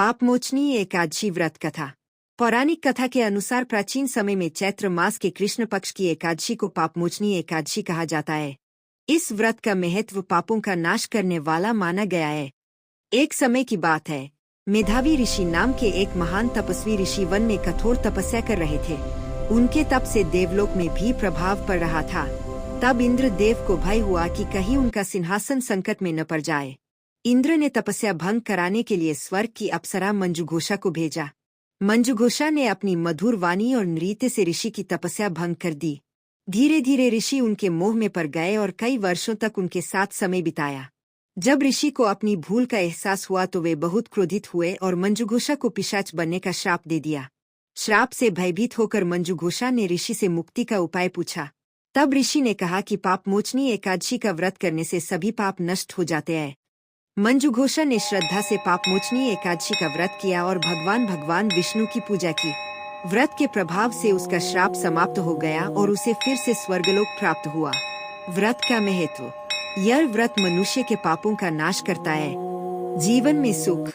पापमोचनी एकादशी व्रत कथा। पौराणिक कथा के अनुसार प्राचीन समय में चैत्र मास के कृष्ण पक्ष की एकादशी को पापमोचनी एकादशी कहा जाता है। इस व्रत का महत्व पापों का नाश करने वाला माना गया है। एक समय की बात है, मेधावी ऋषि नाम के एक महान तपस्वी ऋषि वन में कठोर तपस्या कर रहे थे। उनके तप से देवलोक में भी प्रभाव पड़ रहा था। तब इंद्र देव को भय हुआ कि कहीं उनका सिंहासन संकट में न पड़ जाए। इंद्र ने तपस्या भंग कराने के लिए स्वर्ग की अप्सरा मंजुघोषा को भेजा। मंजुघोषा ने अपनी मधुर वाणी और नृत्य से ऋषि की तपस्या भंग कर दी। धीरे धीरे ऋषि उनके मोह में पड़ गए और कई वर्षों तक उनके साथ समय बिताया। जब ऋषि को अपनी भूल का एहसास हुआ तो वे बहुत क्रोधित हुए और मंजुघोषा को पिशाच बनने का श्राप दे दिया। श्राप से भयभीत होकर मंजुघोषा ने ऋषि से मुक्ति का उपाय पूछा। तब ऋषि ने कहा कि पापमोचनी एकादशी का व्रत करने से सभी पाप नष्ट हो जाते हैं। मंजुघोषा ने श्रद्धा से पापमोचनी एकादशी का व्रत किया और भगवान विष्णु की पूजा की। व्रत के प्रभाव से उसका श्राप समाप्त हो गया और उसे फिर से स्वर्गलोक प्राप्त हुआ। व्रत का महत्व। यह व्रत मनुष्य के पापों का नाश करता है, जीवन में सुख,